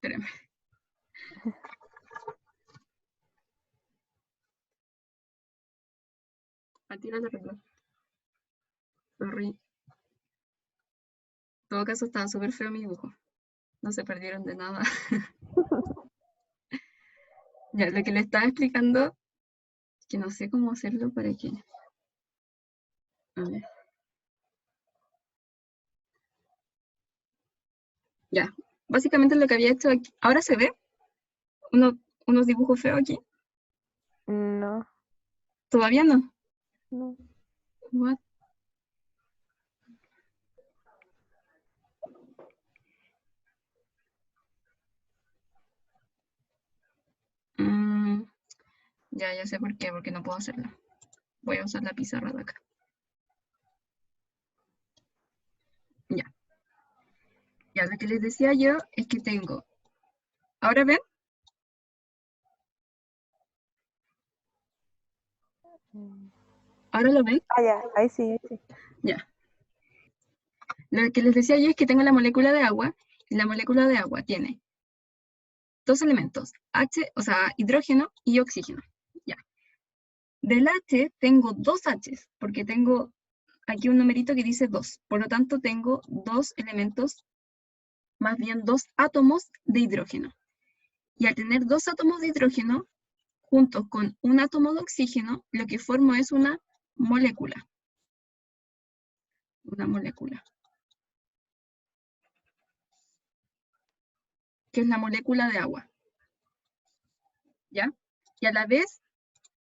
Espérame. A ti no te arreglo. Sorry. En todo caso, estaba súper feo mi dibujo. No se perdieron de nada. Ya, lo que le estaba explicando, que no sé cómo hacerlo para que... A ver. Ya, básicamente lo que había hecho aquí. ¿Ahora se ve? Unos dibujos feos aquí. No, ¿Todavía no? no. What? Mm, ya sé por qué, porque no puedo hacerlo. Voy a usar la pizarra de acá. Ya, ya lo que les decía yo es que tengo. ¿Ahora ven? ¿Ahora lo ven? Ah, ya, ahí sí, ahí sí. Ya. Lo que les decía yo es que tengo la molécula de agua, y la molécula de agua tiene dos elementos, H, o sea, hidrógeno y oxígeno. Ya. Del H tengo dos H's, porque tengo aquí un numerito que dice 2. Por lo tanto, tengo dos elementos, más bien dos átomos de hidrógeno. Y al tener dos átomos de hidrógeno, juntos con un átomo de oxígeno, lo que formo es una molécula. Una molécula. Que es la molécula de agua. ¿Ya? Y a la vez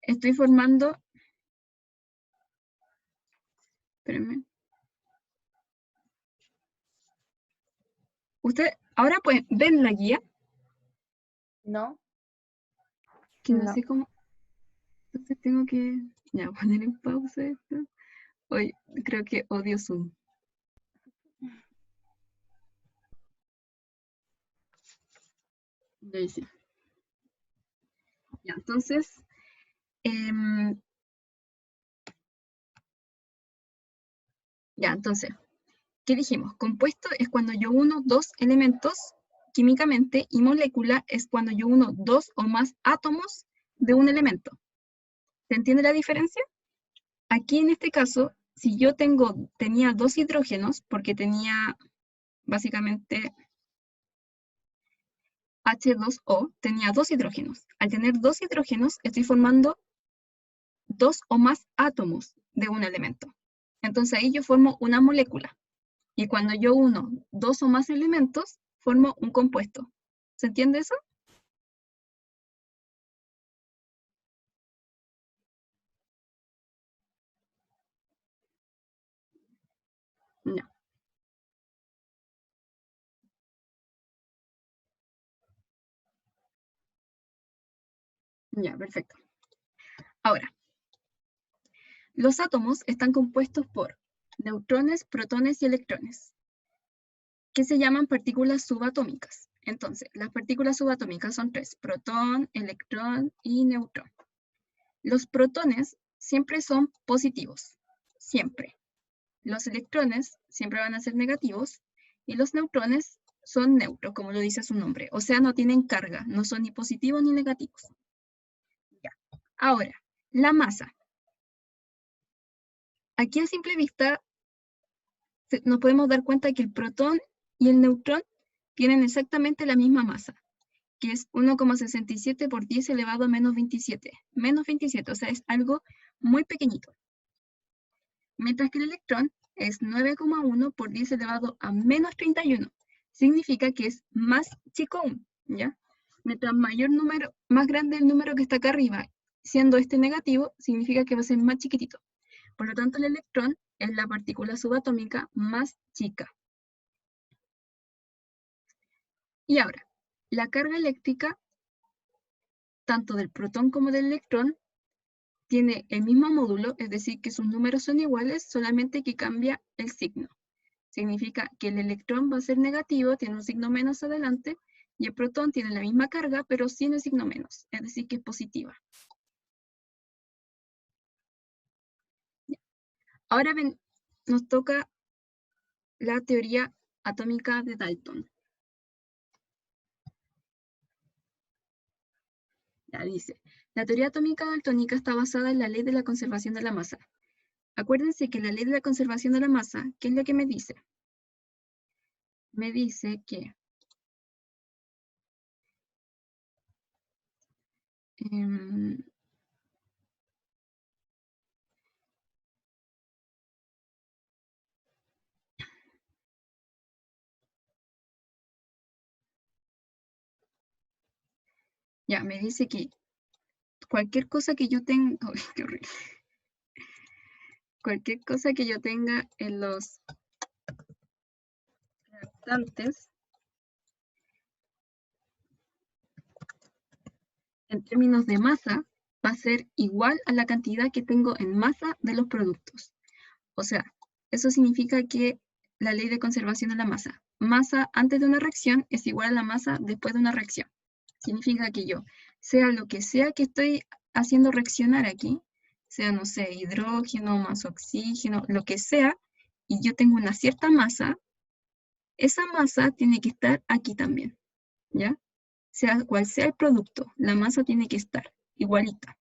estoy formando... Espérenme. Usted, ahora pues, ¿ven la guía? No, Que no no. sé cómo... Entonces tengo que... Ya, poner en pausa esto. Hoy creo que odio Zoom. Ya hice. Ya, entonces... ya, entonces, ¿qué dijimos? Compuesto es cuando yo uno dos elementos químicamente y molécula es cuando yo uno dos o más átomos de un elemento. ¿Se entiende la diferencia? Aquí en este caso, si yo tenía dos hidrógenos, porque tenía básicamente H2O, tenía dos hidrógenos. Al tener dos hidrógenos, estoy formando dos o más átomos de un elemento. Entonces ahí yo formo una molécula. Y cuando yo uno dos o más elementos, formo un compuesto. ¿Se entiende eso? No. Ya, perfecto. Ahora, los átomos están compuestos por neutrones, protones y electrones, que se llaman partículas subatómicas. Entonces, las partículas subatómicas son tres: protón, electrón y neutrón. Los protones siempre son positivos, siempre. Los electrones siempre van a ser negativos y los neutrones son neutros, como lo dice su nombre. O sea, no tienen carga, no son ni positivos ni negativos. Ya. Ahora, la masa. Aquí a simple vista nos podemos dar cuenta que el protón y el neutrón tienen exactamente la misma masa, que es 1,67 por 10 elevado a menos 27. Menos 27, o sea, es algo muy pequeñito. Mientras que el electrón es 9,1 por 10 elevado a menos 31. Significa que es más chico aún, ¿ya? Mientras más grande el número que está acá arriba, siendo este negativo, significa que va a ser más chiquitito. Por lo tanto, el electrón es la partícula subatómica más chica. Y ahora, la carga eléctrica, tanto del protón como del electrón, tiene el mismo módulo, es decir, que sus números son iguales, solamente que cambia el signo. Significa que el electrón va a ser negativo, tiene un signo menos adelante, y el protón tiene la misma carga, pero sin el signo menos, es decir, que es positiva. Ahora nos toca la teoría atómica de Dalton. Ya dice, la teoría atómica daltónica está basada en la ley de la conservación de la masa. Acuérdense que la ley de la conservación de la masa, ¿qué es lo que me dice? Me dice que ya, me dice que cualquier cosa que yo tenga, ¡ay, qué horrible! Cualquier cosa que yo tenga en los reactantes, en términos de masa, va a ser igual a la cantidad que tengo en masa de los productos. O sea, eso significa que la ley de conservación de la masa antes de una reacción es igual a la masa después de una reacción. Significa que yo, sea lo que sea que estoy haciendo reaccionar aquí, sea, no sé, hidrógeno más oxígeno, lo que sea, y yo tengo una cierta masa, esa masa tiene que estar aquí también, ¿ya? Sea cual sea el producto, la masa tiene que estar igualita.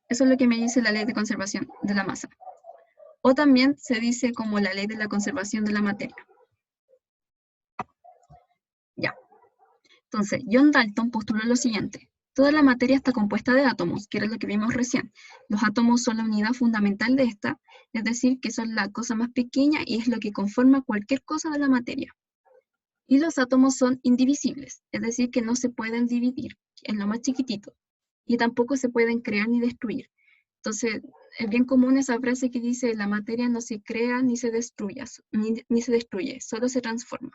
Eso es lo que me dice la ley de conservación de la masa. O también se dice como la ley de la conservación de la materia. Ya. Entonces, John Dalton postuló lo siguiente. Toda la materia está compuesta de átomos, que era lo que vimos recién. Los átomos son la unidad fundamental de esta, es decir, que son la cosa más pequeña y es lo que conforma cualquier cosa de la materia. Y los átomos son indivisibles, es decir, que no se pueden dividir en lo más chiquitito. Y tampoco se pueden crear ni destruir. Entonces, es bien común esa frase que dice, la materia no se crea ni se destruye, ni se destruye, solo se transforma.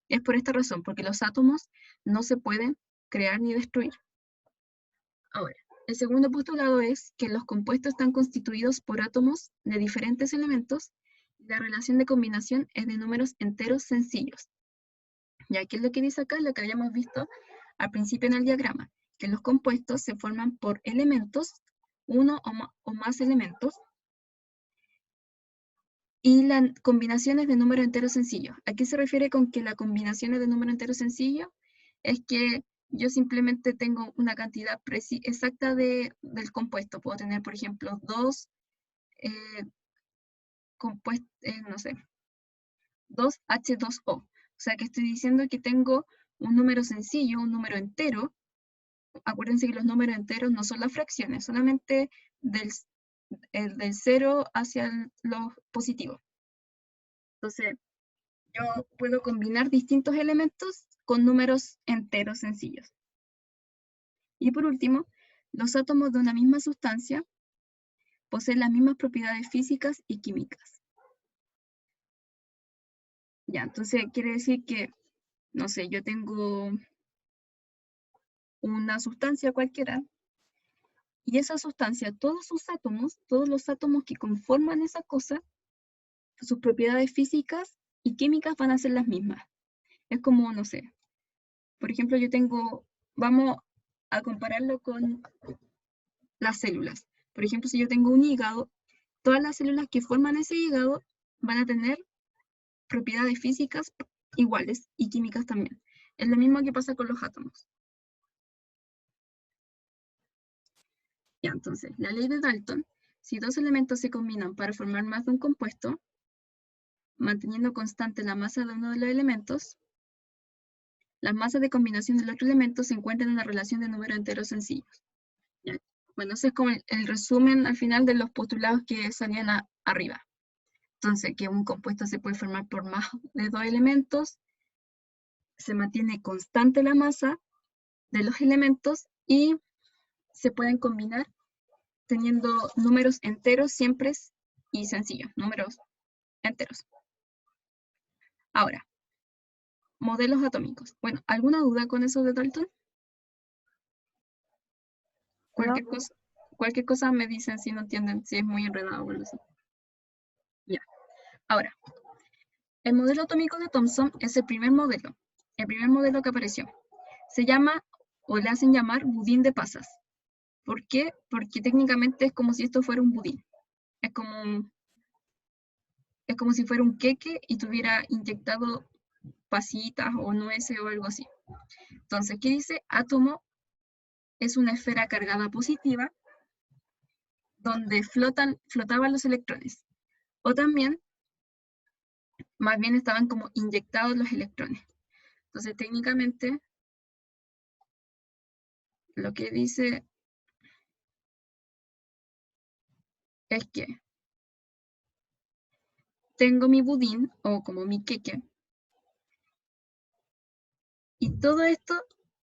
Es por esta razón, porque los átomos no se pueden crear ni destruir. Ahora, el segundo postulado es que los compuestos están constituidos por átomos de diferentes elementos y la relación de combinación es de números enteros sencillos. Y aquí es lo que dice acá, lo que habíamos visto al principio en el diagrama, que los compuestos se forman por elementos, uno o más elementos, y la combinación es de número entero sencillo. ¿A qué se refiere con que la combinación es de número entero sencillo? Es que yo simplemente tengo una cantidad exacta del compuesto. Puedo tener, por ejemplo, dos compuestos, no sé, 2H2O. O sea que estoy diciendo que tengo un número sencillo, un número entero. Acuérdense que los números enteros no son las fracciones, solamente del 0 hacia lo positivo. Entonces, yo puedo combinar distintos elementos con números enteros sencillos. Y por último, los átomos de una misma sustancia poseen las mismas propiedades físicas y químicas. Ya, entonces quiere decir que, no sé, yo tengo una sustancia cualquiera y esa sustancia, todos los átomos que conforman esa cosa, sus propiedades físicas y químicas van a ser las mismas. Es como, no sé, por ejemplo, vamos a compararlo con las células. Por ejemplo, si yo tengo un hígado, todas las células que forman ese hígado van a tener propiedades físicas iguales y químicas también. Es lo mismo que pasa con los átomos. Ya, entonces, la ley de Dalton, si dos elementos se combinan para formar más de un compuesto, manteniendo constante la masa de uno de los elementos, las masas de combinación del otro elemento se encuentran en una relación de números enteros sencillos. ¿Ya? Bueno, ese es como el resumen al final de los postulados que salían arriba. Entonces, que un compuesto se puede formar por más de dos elementos, se mantiene constante la masa de los elementos y se pueden combinar teniendo números enteros siempre y sencillos, números enteros. Ahora, modelos atómicos. Bueno, ¿alguna duda con eso de Dalton? Cualquier cosa me dicen si no entienden, si es muy enredado o algo así. Ya. Ahora, el modelo atómico de Thomson es el primer modelo que apareció. Se llama, o le hacen llamar, budín de pasas. ¿Por qué? Porque técnicamente es como si esto fuera un budín. Es como si fuera un queque y tuviera inyectado pasitas o nueces o algo así. Entonces, ¿qué dice? Átomo es una esfera cargada positiva donde flotaban los electrones. O también, más bien estaban como inyectados los electrones. Entonces, técnicamente, lo que dice es que tengo mi budín, o como mi queque, y todo esto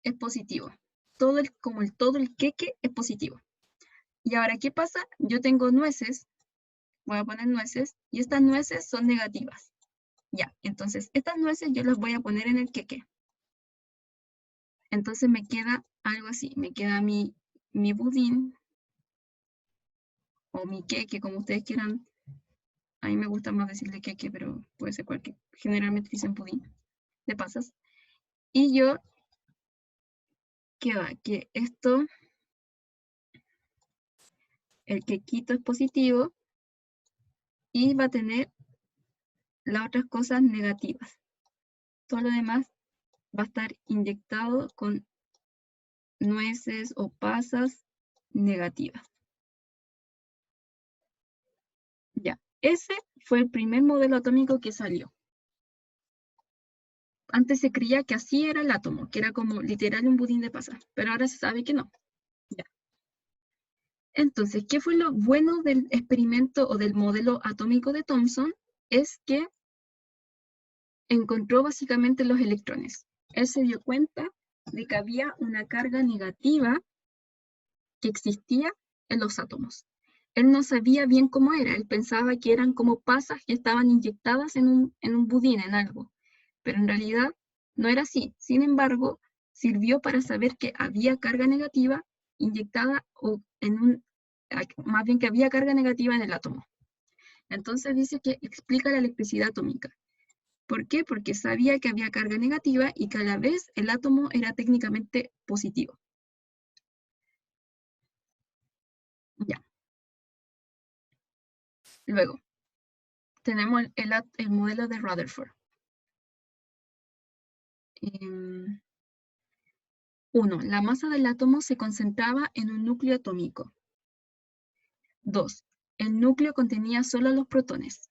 es positivo. Todo el queque es positivo. Y ahora, ¿qué pasa? Yo tengo nueces, voy a poner nueces, y estas nueces son negativas. Ya, entonces estas nueces yo las voy a poner en el queque. Entonces me queda algo así, me queda mi budín, o mi queque, como ustedes quieran. A mí me gusta más decirle queque, pero puede ser cualquier. Generalmente dicen budín de pasas. Y yo, ¿qué va? Que esto, el quequito es positivo y va a tener las otras cosas negativas. Todo lo demás va a estar inyectado con nueces o pasas negativas. Ya, ese fue el primer modelo atómico que salió. Antes se creía que así era el átomo, que era como literal un budín de pasas, pero ahora se sabe que no. Ya. Entonces, ¿qué fue lo bueno del experimento o del modelo atómico de Thomson? Es que encontró básicamente los electrones. Él se dio cuenta de que había una carga negativa que existía en los átomos. Él no sabía bien cómo era, él pensaba que eran como pasas que estaban inyectadas en un budín, en algo, pero en realidad no era así. Sin embargo, sirvió para saber que había carga negativa inyectada o más bien que había carga negativa en el átomo. Entonces dice que explica la electricidad atómica. ¿Por qué? Porque sabía que había carga negativa y que a la vez el átomo era técnicamente positivo. Ya. Luego, tenemos el modelo de Rutherford. 1. La masa del átomo se concentraba en un núcleo atómico. 2. El núcleo contenía solo los protones.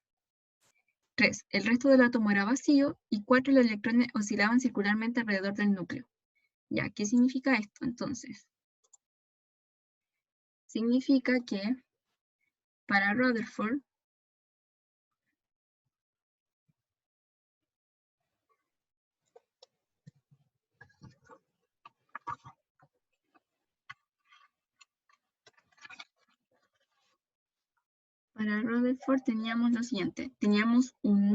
3. El resto del átomo era vacío. Y 4. Los electrones oscilaban circularmente alrededor del núcleo. Ya, ¿qué significa esto? Entonces, significa que para Rutherford, teníamos lo siguiente. Teníamos un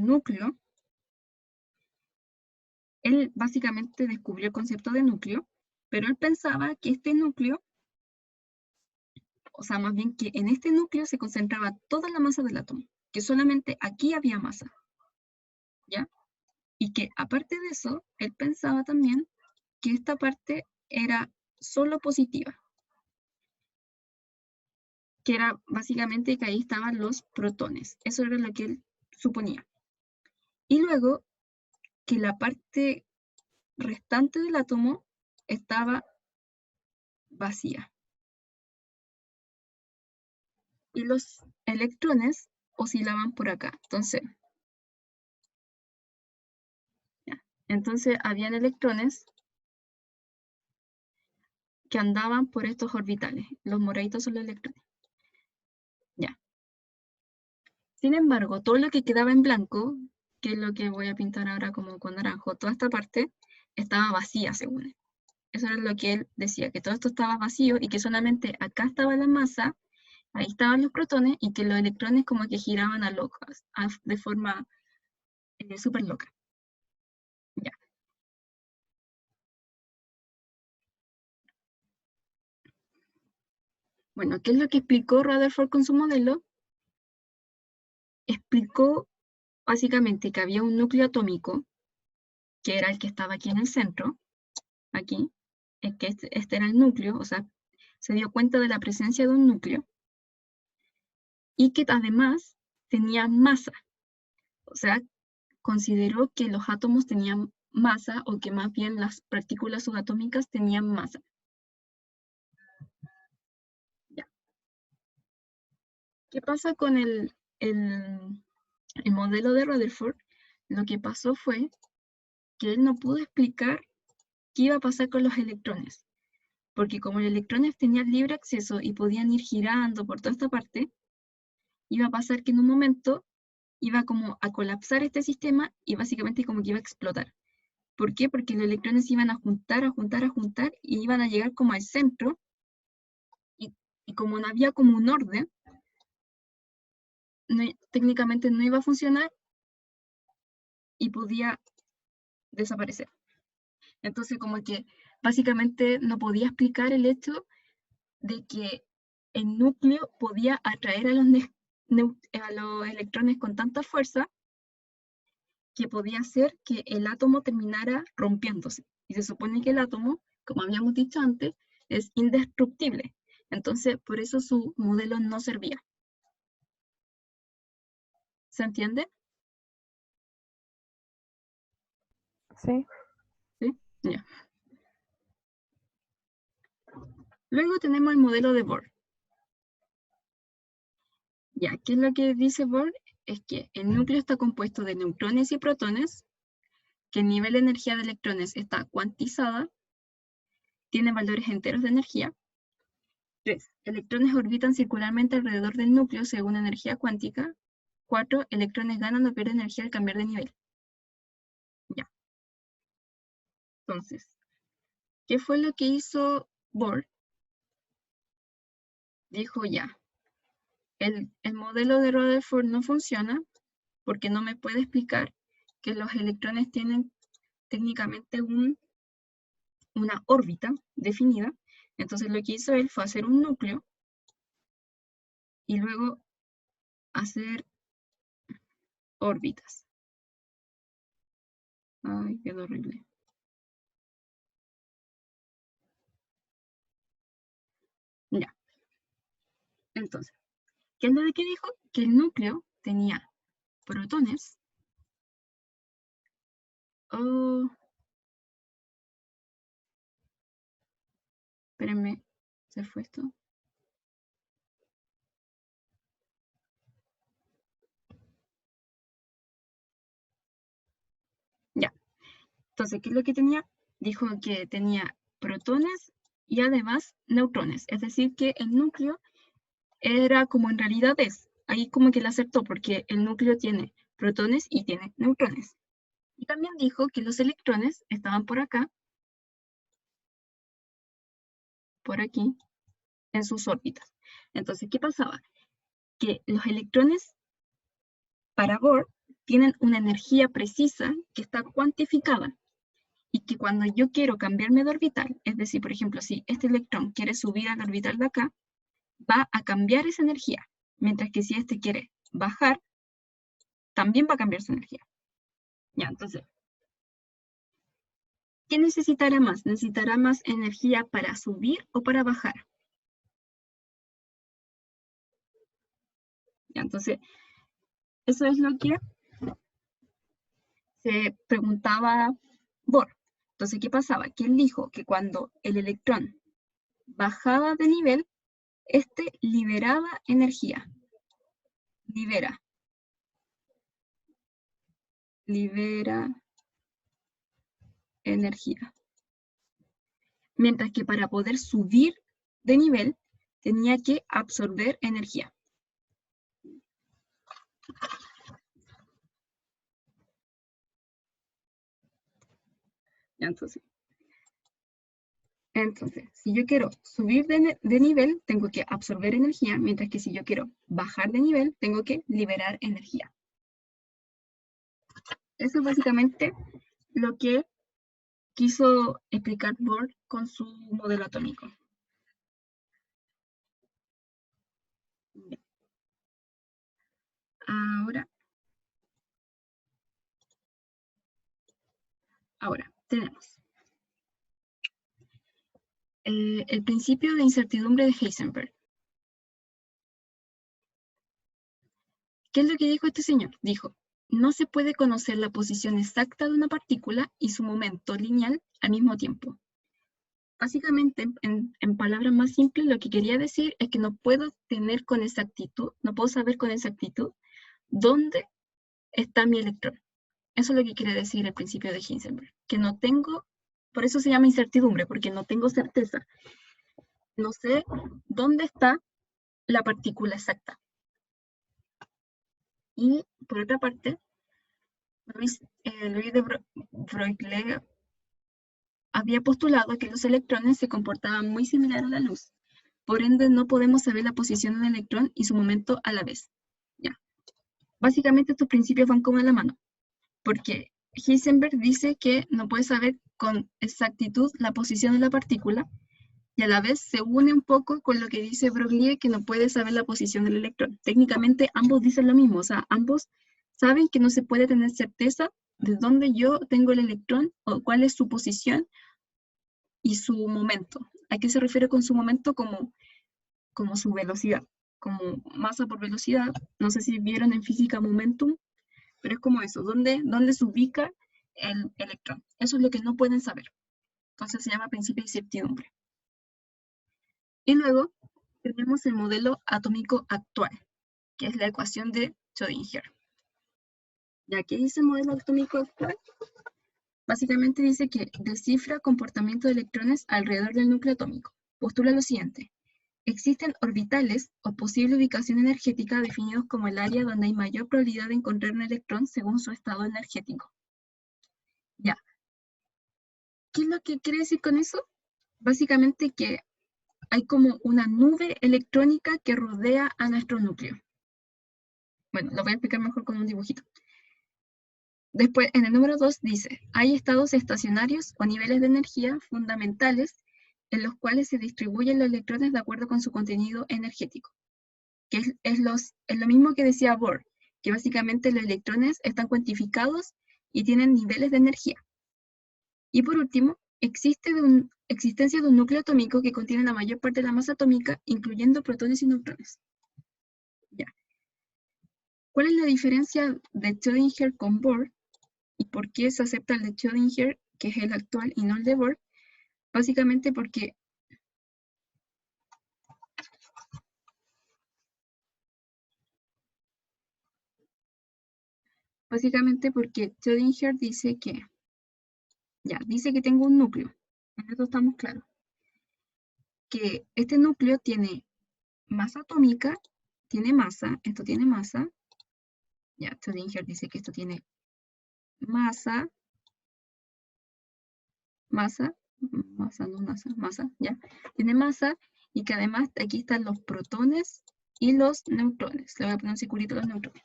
núcleo. Él básicamente descubrió el concepto de núcleo, pero él pensaba que este núcleo, o sea, más bien que en este núcleo se concentraba toda la masa del átomo, que solamente aquí había masa, ¿ya? Y que aparte de eso, él pensaba también que esta parte era solo positiva, que era básicamente que ahí estaban los protones. Eso era lo que él suponía. Y luego que la parte restante del átomo estaba vacía. Y los electrones oscilaban por acá. Entonces habían electrones que andaban por estos orbitales. Los moraditos son los electrones. Ya. Sin embargo, todo lo que quedaba en blanco, que es lo que voy a pintar ahora como con naranjo, toda esta parte estaba vacía, según él. Eso era lo que él decía, que todo esto estaba vacío y que solamente acá estaba la masa, ahí estaban los protones y que los electrones como que giraban a locas, de forma súper loca. Ya. Bueno, ¿qué es lo que explicó Rutherford con su modelo? Explicó básicamente que había un núcleo atómico, que era el que estaba aquí en el centro, aquí, es que este era el núcleo, o sea, se dio cuenta de la presencia de un núcleo, y que además tenía masa. O sea, consideró que los átomos tenían masa, o que más bien las partículas subatómicas tenían masa. Ya. ¿Qué pasa con el modelo de Rutherford? Lo que pasó fue que él no pudo explicar qué iba a pasar con los electrones. Porque como los electrones tenían libre acceso y podían ir girando por toda esta parte, iba a pasar que en un momento iba como a colapsar este sistema y básicamente como que iba a explotar. ¿Por qué? Porque los electrones iban a juntar, a juntar, a juntar y iban a llegar como al centro, y como no había como un orden, técnicamente no iba a funcionar y podía desaparecer. Entonces como que básicamente no podía explicar el hecho de que el núcleo podía atraer a los electrones con tanta fuerza que podía hacer que el átomo terminara rompiéndose. Y se supone que el átomo, como habíamos dicho antes, es indestructible. Entonces, por eso su modelo no servía. ¿Se entiende? Sí. ¿Sí? Ya. Luego tenemos el modelo de Bohr. Ya, ¿qué es lo que dice Bohr? Es que el núcleo está compuesto de neutrones y protones, que el nivel de energía de electrones está cuantizada, tiene valores enteros de energía. 3. Electrones orbitan circularmente alrededor del núcleo según energía cuántica. 4. Electrones ganan o pierden energía al cambiar de nivel. Ya. Entonces, ¿qué fue lo que hizo Bohr? Dijo ya, el modelo de Rutherford no funciona porque no me puede explicar que los electrones tienen técnicamente una órbita definida. Entonces lo que hizo él fue hacer un núcleo y luego hacer órbitas. Ay, quedó horrible. Ya. Entonces, ¿qué es lo de que dijo? Que el núcleo tenía protones. Oh, espérenme, ¿se fue esto? Ya. Entonces, ¿qué es lo que tenía? Dijo que tenía protones y además neutrones. Es decir, que el núcleo era como en realidad es. Ahí como que le acertó porque el núcleo tiene protones y tiene neutrones. Y también dijo que los electrones estaban por acá, por aquí, en sus órbitas. Entonces, ¿qué pasaba? Que los electrones, para Bohr, tienen una energía precisa que está cuantificada. Y que cuando yo quiero cambiarme de orbital, es decir, por ejemplo, si este electrón quiere subir al orbital de acá, va a cambiar esa energía. Mientras que si este quiere bajar, también va a cambiar su energía. Ya, entonces, ¿qué necesitará más? ¿Necesitará más energía para subir o para bajar? Ya, entonces, eso es lo que se preguntaba Bohr. Entonces, ¿qué pasaba? Que él dijo que cuando el electrón bajaba de nivel, este liberaba energía. Libera energía. Mientras que para poder subir de nivel, tenía que absorber energía. Entonces, si yo quiero subir de nivel, tengo que absorber energía, mientras que si yo quiero bajar de nivel, tengo que liberar energía. Eso es básicamente lo que quiso explicar Bohr con su modelo atómico. Ahora tenemos el principio de incertidumbre de Heisenberg. ¿qué es lo que dijo este señor? Dijo, no se puede conocer la posición exacta de una partícula y su momento lineal al mismo tiempo. Básicamente, en palabras más simples, lo que quería decir es que no puedo tener con exactitud, no puedo saber con exactitud dónde está mi electrón. Eso es lo que quiere decir el principio de Heisenberg, que no tengo, por eso se llama incertidumbre, porque no tengo certeza. No sé dónde está la partícula exacta. Y por otra parte, Louis de Broglie había postulado que los electrones se comportaban muy similar a la luz. Por ende, no podemos saber la posición de un electrón y su momento a la vez. Ya. Básicamente, estos principios van como de la mano, porque Heisenberg dice que no puede saber con exactitud la posición de la partícula, y a la vez se une un poco con lo que dice Broglie, que no puede saber la posición del electrón. Técnicamente, ambos dicen lo mismo, o sea, ambos saben que no se puede tener certeza de dónde yo tengo el electrón o cuál es su posición y su momento. ¿A qué se refiere con su momento? Como su velocidad, como masa por velocidad. No sé si vieron en física momentum, pero es como eso, ¿dónde se ubica el electrón? Eso es lo que no pueden saber. Entonces se llama principio de incertidumbre. Y luego tenemos el modelo atómico actual, que es la ecuación de Schrödinger. ¿Ya qué dice el modelo atómico actual? Básicamente dice que descifra comportamiento de electrones alrededor del núcleo atómico. Postula lo siguiente. Existen orbitales o posible ubicación energética definidos como el área donde hay mayor probabilidad de encontrar un electrón según su estado energético. Ya. ¿Qué es lo que quiere decir con eso? Básicamente que hay como una nube electrónica que rodea a nuestro núcleo. Bueno, lo voy a explicar mejor con un dibujito. Después, en el número 2 dice, hay estados estacionarios o niveles de energía fundamentales en los cuales se distribuyen los electrones de acuerdo con su contenido energético. Que es lo mismo que decía Bohr, que básicamente los electrones están cuantificados y tienen niveles de energía. Y por último, existencia de un núcleo atómico que contiene la mayor parte de la masa atómica, incluyendo protones y neutrones. Ya. ¿Cuál es la diferencia de Schrödinger con Bohr? ¿Y por qué se acepta el de Schrödinger, que es el actual, y no el de Bohr? Básicamente porque Schrödinger dice que, dice que tengo un núcleo, en eso estamos claros, que este núcleo tiene masa atómica, tiene masa, esto tiene masa, Schrödinger dice que esto tiene masa, tiene masa, y que además aquí están los protones y los neutrones. Le voy a poner un circulito a los neutrones.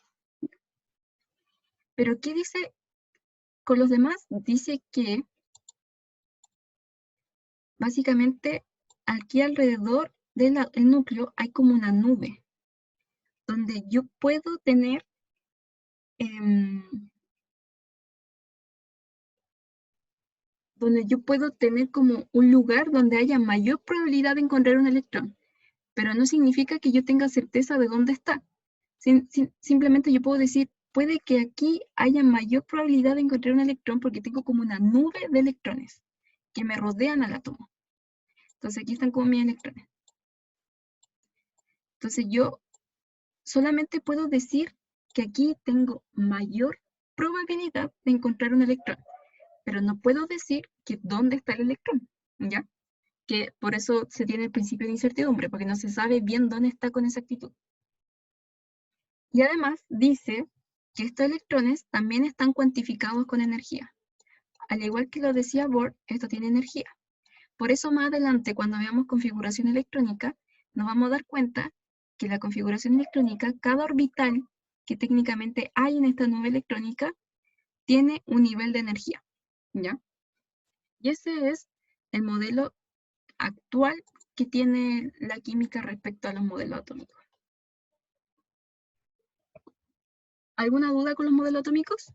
Pero ¿qué dice con los demás? Dice que básicamente aquí alrededor del núcleo hay como una nube, donde yo puedo tener como un lugar donde haya mayor probabilidad de encontrar un electrón, pero no significa que yo tenga certeza de dónde está. Simplemente yo puedo decir, puede que aquí haya mayor probabilidad de encontrar un electrón porque tengo como una nube de electrones que me rodean al átomo. Entonces aquí están como mis electrones. Entonces yo solamente puedo decir que aquí tengo mayor probabilidad de encontrar un electrón, pero no puedo decir que dónde está el electrón, ¿ya? Que por eso se tiene el principio de incertidumbre, porque no se sabe bien dónde está con exactitud. Y además dice que estos electrones también están cuantificados con energía. Al igual que lo decía Bohr, esto tiene energía. Por eso más adelante, cuando veamos configuración electrónica, nos vamos a dar cuenta que la configuración electrónica, cada orbital que técnicamente hay en esta nube electrónica, tiene un nivel de energía, ¿ya? Y ese es el modelo actual que tiene la química respecto a los modelos atómicos. ¿Alguna duda con los modelos atómicos?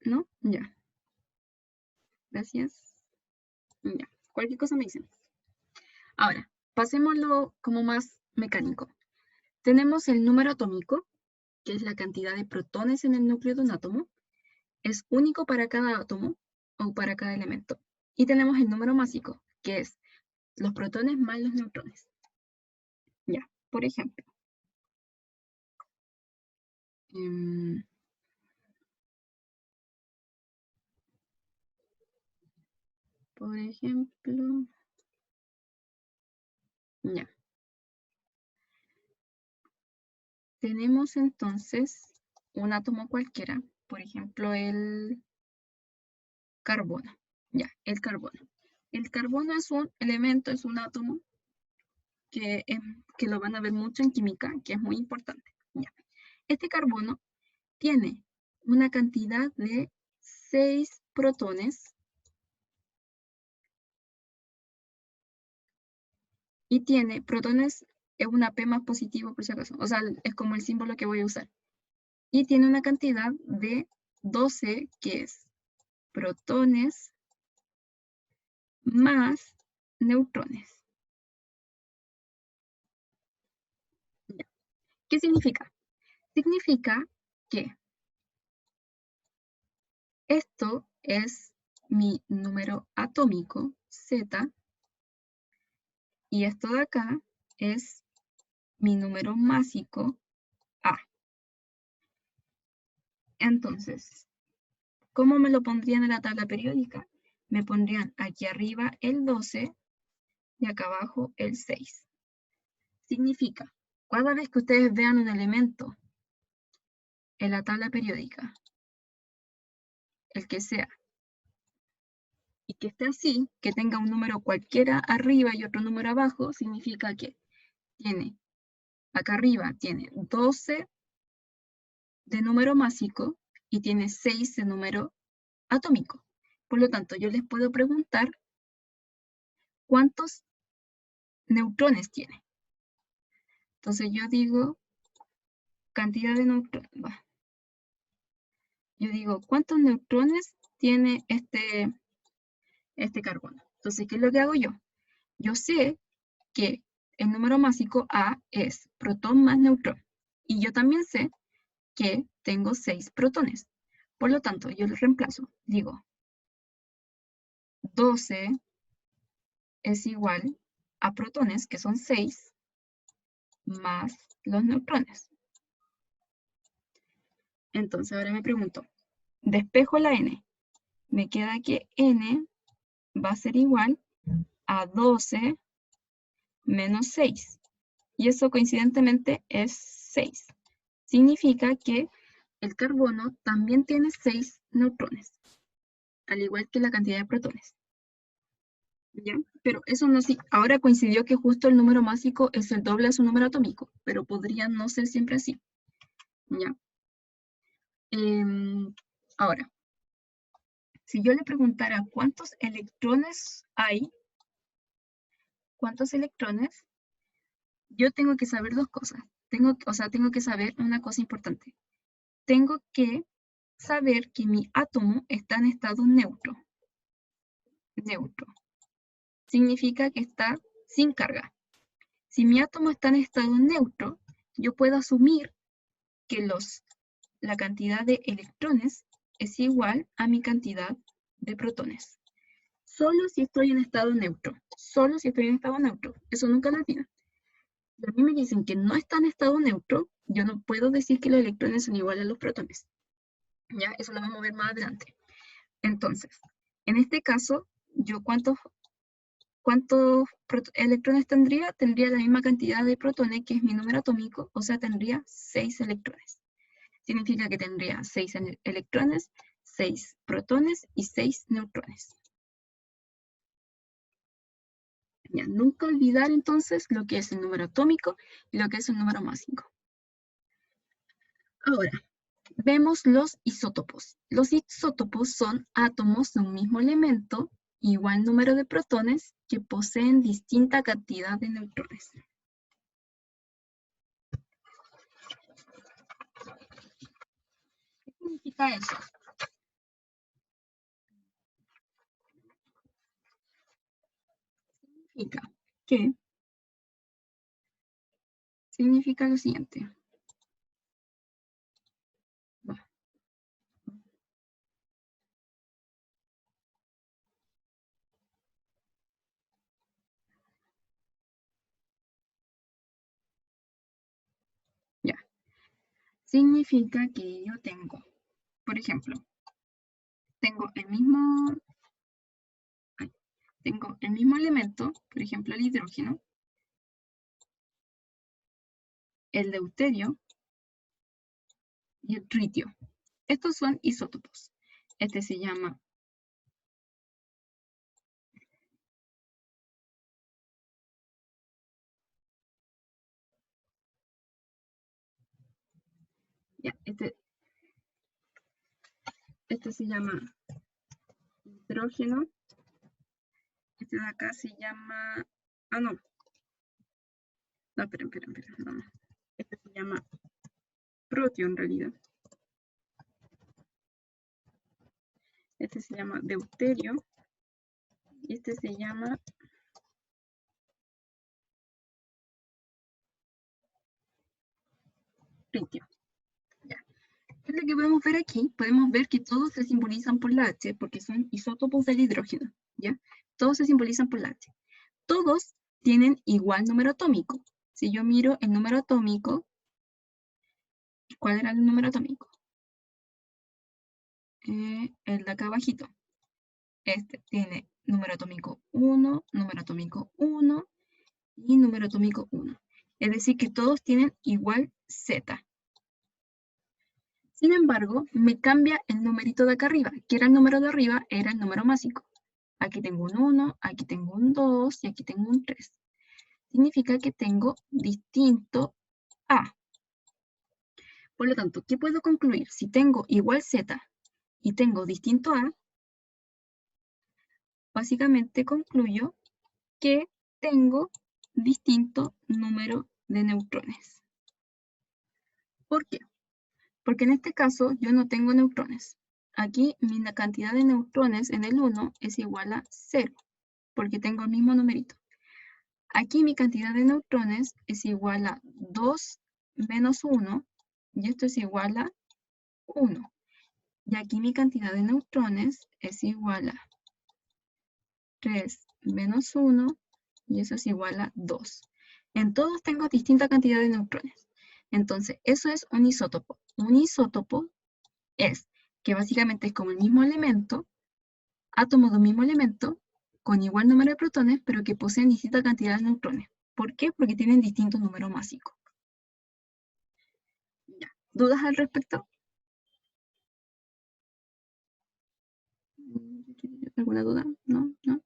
¿No? Ya. Gracias. Ya. Cualquier cosa me dicen. Ahora, pasémoslo como más mecánico. Tenemos el número atómico, que es la cantidad de protones en el núcleo de un átomo. Es único para cada átomo o para cada elemento. Y tenemos el número másico, que es los protones más los neutrones. Ya, por ejemplo. Ya. Tenemos entonces un átomo cualquiera, por ejemplo, el carbono. Ya, el carbono. El carbono es un elemento, es un átomo que lo van a ver mucho en química, que es muy importante. Ya. Este carbono tiene una cantidad de 6 protones y tiene protones, es una P más positivo por si acaso, o sea, es como el símbolo que voy a usar. Y tiene una cantidad de 12, que es protones más neutrones. ¿Qué significa? Significa que esto es mi número atómico, Z, y esto de acá es mi número másico, A. Entonces, ¿cómo me lo pondrían en la tabla periódica? Me pondrían aquí arriba el 12 y acá abajo el 6. Significa, cada vez que ustedes vean un elemento en la tabla periódica, el que sea, y que esté así, que tenga un número cualquiera arriba y otro número abajo, significa que tiene, acá arriba tiene 12 de número másico y tiene 6 de número atómico. Por lo tanto, yo les puedo preguntar cuántos neutrones tiene. Entonces yo digo cantidad de neutrones. Yo digo cuántos neutrones tiene este carbono. Entonces, ¿qué es lo que hago yo? Yo sé que el número másico A es protón más neutrón. Y yo también sé que tengo 6 protones. Por lo tanto, yo lo reemplazo. Digo, 12 es igual a protones, que son 6, más los neutrones. Entonces, ahora me pregunto, despejo la n. Me queda que n va a ser igual a 12 menos 6. Y eso coincidentemente es 6. Significa que el carbono también tiene 6 neutrones, al igual que la cantidad de protones. ¿Ya? Pero eso no sí. Ahora coincidió que justo el número másico es el doble de su número atómico, pero podría no ser siempre así. ¿Ya? Ahora, si yo le preguntara cuántos electrones hay, yo tengo que saber dos cosas. Tengo que saber una cosa importante. Tengo que saber que mi átomo está en estado neutro. Neutro. Significa que está sin carga. Si mi átomo está en estado neutro, yo puedo asumir que la cantidad de electrones es igual a mi cantidad de protones. Solo si estoy en estado neutro. Solo si estoy en estado neutro. Eso nunca lo olviden. Si a mí me dicen que no está en estado neutro, yo no puedo decir que los electrones son iguales a los protones. ¿Ya? Eso lo vamos a ver más adelante. Entonces, en este caso, yo ¿cuántos electrones tendría? Tendría la misma cantidad de protones, que es mi número atómico, o sea, tendría 6 electrones. Significa que tendría 6 electrones, 6 protones y 6 neutrones. Ya, nunca olvidar entonces lo que es el número atómico y lo que es el número másico. Ahora, vemos los isótopos. Los isótopos son átomos de un mismo elemento, igual número de protones, que poseen distinta cantidad de neutrones. ¿Qué significa eso? Significa que significa lo siguiente. Ya. Significa que yo tengo, por ejemplo, tengo el mismo elemento, por ejemplo, el hidrógeno, el deuterio y el tritio. Estos son isótopos. Este se llama ya, este se llama hidrógeno. Este de acá se llama, no, espera, no. Este se llama protio en realidad. Este se llama deuterio y este se llama tritio. Ya. ¿Qué es lo que podemos ver aquí? Podemos ver que todos se simbolizan por la H porque son isótopos del hidrógeno, ¿ya? Todos se simbolizan por la H. Todos tienen igual número atómico. Si yo miro el número atómico, ¿cuál era el número atómico? El de acá abajito. Este tiene número atómico 1, número atómico 1 y número atómico 1. Es decir, que todos tienen igual Z. Sin embargo, me cambia el numerito de acá arriba, que era el número de arriba, era el número másico. Aquí tengo un 1, aquí tengo un 2 y aquí tengo un 3. Significa que tengo distinto A. Por lo tanto, ¿qué puedo concluir? Si tengo igual Z y tengo distinto A, básicamente concluyo que tengo distinto número de neutrones. ¿Por qué? Porque en este caso yo no tengo neutrones. Aquí la cantidad de neutrones en el 1 es igual a 0, porque tengo el mismo numerito. Aquí mi cantidad de neutrones es igual a 2 menos 1, y esto es igual a 1. Y aquí mi cantidad de neutrones es igual a 3 menos 1, y eso es igual a 2. En todos tengo distinta cantidad de neutrones. Entonces, eso es un isótopo. Un isótopo es que básicamente es como el mismo elemento, átomo de un mismo elemento, con igual número de protones, pero que poseen distinta cantidad de neutrones. ¿Por qué? Porque tienen distintos números masivos. Ya. ¿Dudas al respecto? ¿Alguna duda? ¿No? ¿No?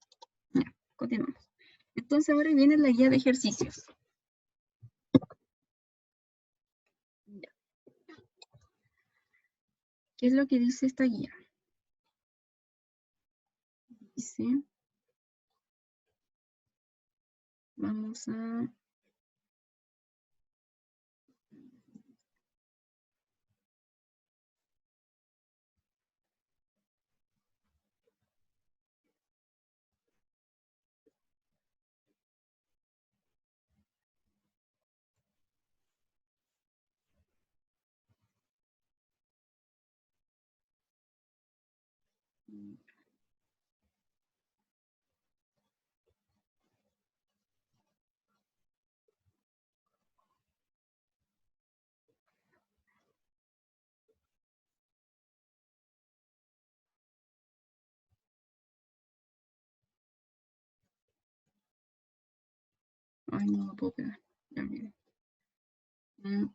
Ya, continuamos. Entonces ahora viene la guía de ejercicios. Ya. ¿Qué es lo que dice esta guía? Dice, vamos a... Ay, no lo puedo pegar. Ya, miren. Un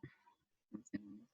segundo.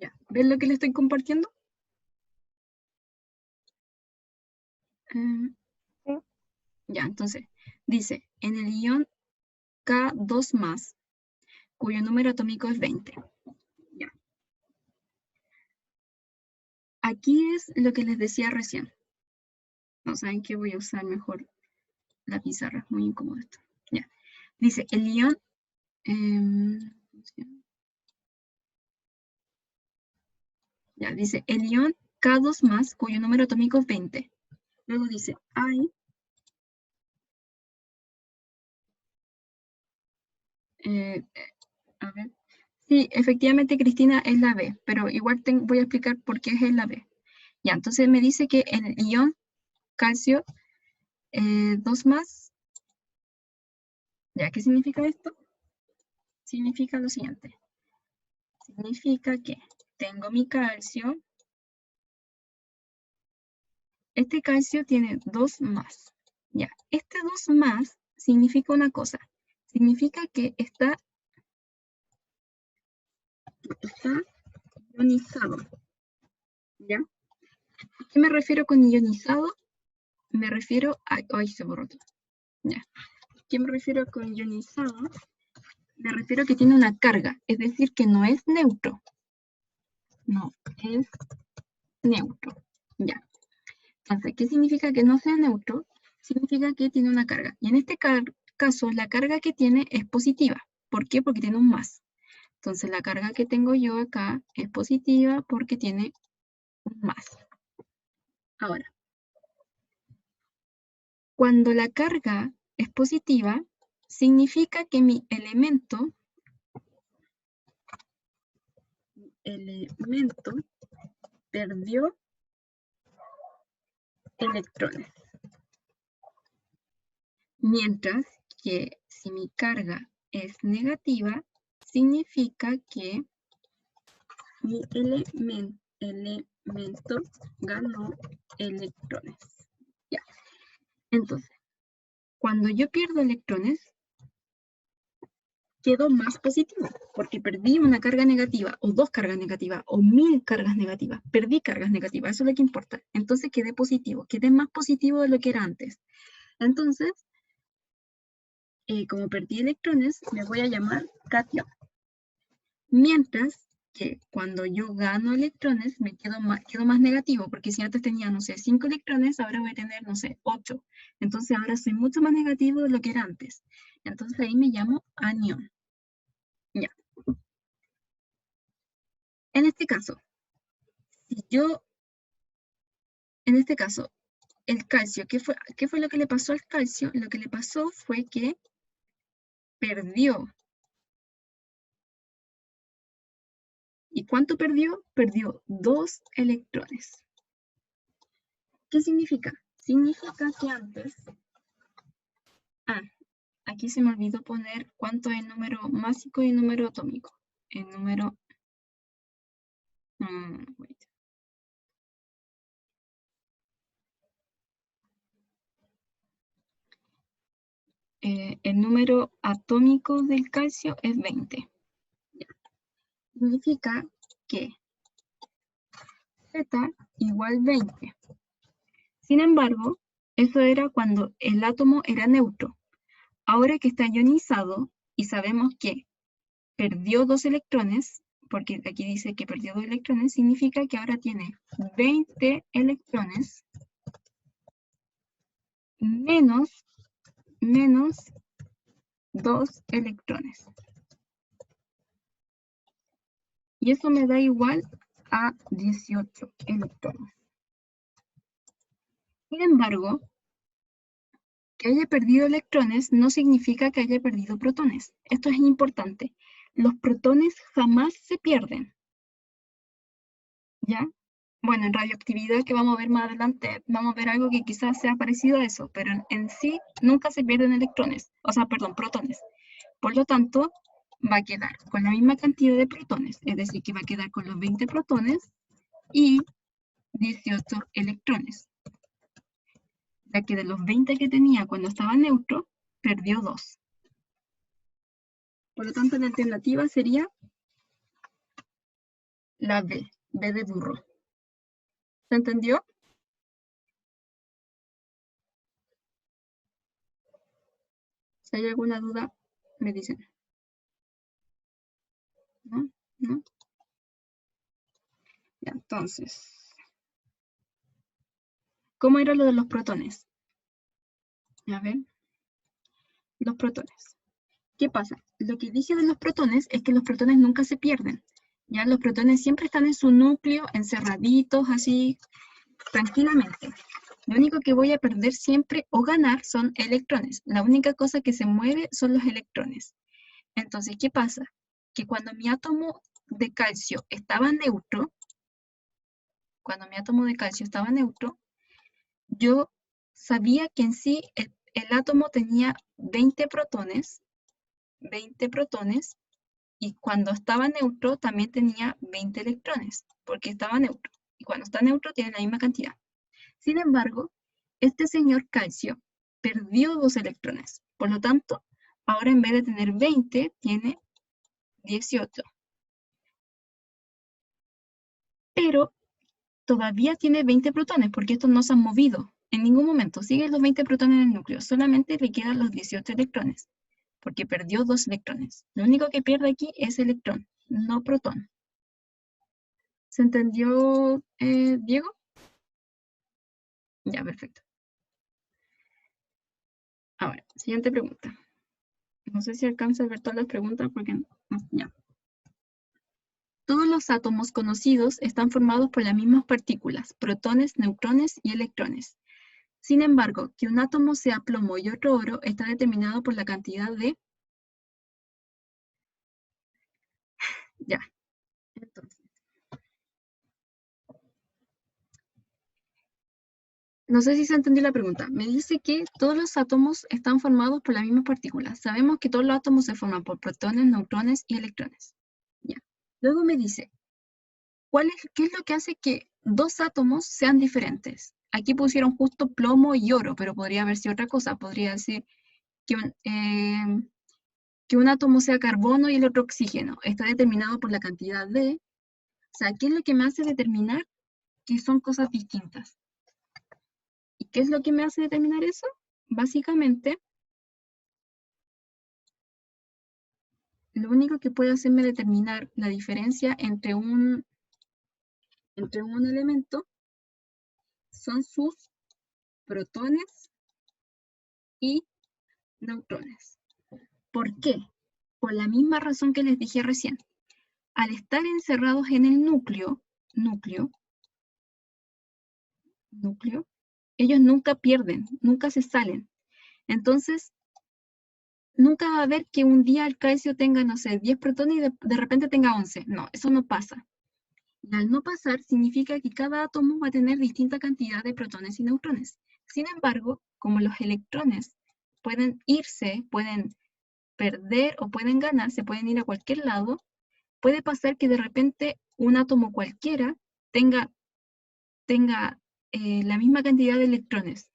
Ya, ¿ven lo que le estoy compartiendo? Sí. Ya, entonces, dice, en el ion K2+, cuyo número atómico es 20. Ya. Aquí es lo que les decía recién. No saben que voy a usar mejor la pizarra, es muy incómodo esto. Ya. Dice, el ion... ya, dice, el ion K2+, cuyo número atómico es 20. Luego dice, hay... a ver. Sí, efectivamente, Cristina, es la B, pero igual voy a explicar por qué es la B. Ya, entonces me dice que el ion calcio 2+, ¿ya qué significa esto? Significa lo siguiente. Significa que tengo mi calcio. Este calcio tiene 2+. Ya, este 2+ significa una cosa. Significa que está ionizado. ¿Ya? ¿A qué me refiero con ionizado? Me refiero a... ¡Ay, se borró todo! Ya. ¿A qué me refiero con ionizado? Me refiero a que tiene una carga, es decir, que no es neutro. No es neutro. Ya. Entonces, ¿qué significa que no sea neutro? Significa que tiene una carga. Y en este caso, la carga que tiene es positiva. ¿Por qué? Porque tiene un más. Entonces, la carga que tengo yo acá es positiva porque tiene un más. Ahora, cuando la carga es positiva, significa que mi elemento perdió electrones. Mientras que si mi carga es negativa, significa que mi elemento ganó electrones. Ya. Entonces, cuando yo pierdo electrones, quedo más positivo, porque perdí una carga negativa, o dos cargas negativas, o 1000 cargas negativas. Perdí cargas negativas, eso es lo que importa. Entonces quedé positivo, quedé más positivo de lo que era antes. Entonces, como perdí electrones, me voy a llamar cation. Mientras que cuando yo gano electrones, me quedo más negativo, porque si antes tenía, no sé, 5 electrones, ahora voy a tener, no sé, 8. Entonces ahora soy mucho más negativo de lo que era antes. Entonces ahí me llamo anión. Ya. En este caso, el calcio, ¿qué fue lo que le pasó al calcio? Lo que le pasó fue que perdió. ¿Y cuánto perdió? Perdió 2 electrones. ¿Qué significa? Significa que antes... aquí se me olvidó poner cuánto es el número másico y el número atómico. El número... el número atómico del calcio es 20. Ya. Significa que Z igual 20. Sin embargo, eso era cuando el átomo era neutro. Ahora que está ionizado y sabemos que perdió 2 electrones, porque aquí dice que perdió 2 electrones, significa que ahora tiene 20 electrones menos 2 electrones. Y eso me da igual a 18 electrones. Sin embargo, que haya perdido electrones no significa que haya perdido protones. Esto es importante. Los protones jamás se pierden. ¿Ya? Bueno, en radioactividad que vamos a ver más adelante, vamos a ver algo que quizás sea parecido a eso, pero en sí nunca se pierden electrones, o sea, perdón, protones. Por lo tanto, va a quedar con la misma cantidad de protones, es decir, que va a quedar con los 20 protones y 18 electrones. Ya que de los 20 que tenía cuando estaba neutro, perdió 2. Por lo tanto, la alternativa sería la B de burro. ¿Se entendió? Si hay alguna duda, me dicen. ¿No? ¿No? Ya, entonces, ¿cómo era lo de los protones? A ver, los protones. ¿Qué pasa? Lo que dije de los protones es que los protones nunca se pierden. Ya los protones siempre están en su núcleo, encerraditos, así, tranquilamente. Lo único que voy a perder siempre o ganar son electrones. La única cosa que se mueve son los electrones. Entonces, ¿qué pasa? Que cuando mi átomo de calcio estaba neutro, yo sabía que en sí el átomo tenía 20 protones, y cuando estaba neutro también tenía 20 electrones, porque estaba neutro. Y cuando está neutro tiene la misma cantidad. Sin embargo, este señor calcio perdió 2 electrones. Por lo tanto, ahora en vez de tener 20, tiene 18. Pero todavía tiene 20 protones, porque estos no se han movido en ningún momento. Siguen los 20 protones en el núcleo, solamente le quedan los 18 electrones, porque perdió 2 electrones. Lo único que pierde aquí es electrón, no protón. ¿Se entendió, Diego? Ya, perfecto. Ahora, siguiente pregunta. No sé si alcanza a ver todas las preguntas porque no, ya. Todos los átomos conocidos están formados por las mismas partículas, protones, neutrones y electrones. Sin embargo, que un átomo sea plomo y otro oro está determinado por la cantidad de... Ya, entonces. No sé si se entendió la pregunta. Me dice que todos los átomos están formados por las mismas partículas. Sabemos que todos los átomos se forman por protones, neutrones y electrones. Ya. Luego me dice, ¿qué es lo que hace que dos átomos sean diferentes? Aquí pusieron justo plomo y oro, pero podría haber sido otra cosa. Podría decir que un átomo sea carbono y el otro oxígeno. Está determinado por la cantidad de... O sea, ¿qué es lo que me hace determinar que son cosas distintas? ¿Y qué es lo que me hace determinar eso? Básicamente, lo único que puede hacerme determinar la diferencia entre un elemento son sus protones y neutrones. ¿Por qué? Por la misma razón que les dije recién. Al estar encerrados en el núcleo, ellos nunca pierden, nunca se salen. Entonces, nunca va a haber que un día el calcio tenga, no sé, 10 protones y de repente tenga 11. No, eso no pasa. Y al no pasar, significa que cada átomo va a tener distinta cantidad de protones y neutrones. Sin embargo, como los electrones pueden irse, pueden perder o pueden ganar, se pueden ir a cualquier lado, puede pasar que de repente un átomo cualquiera tenga la misma cantidad de electrones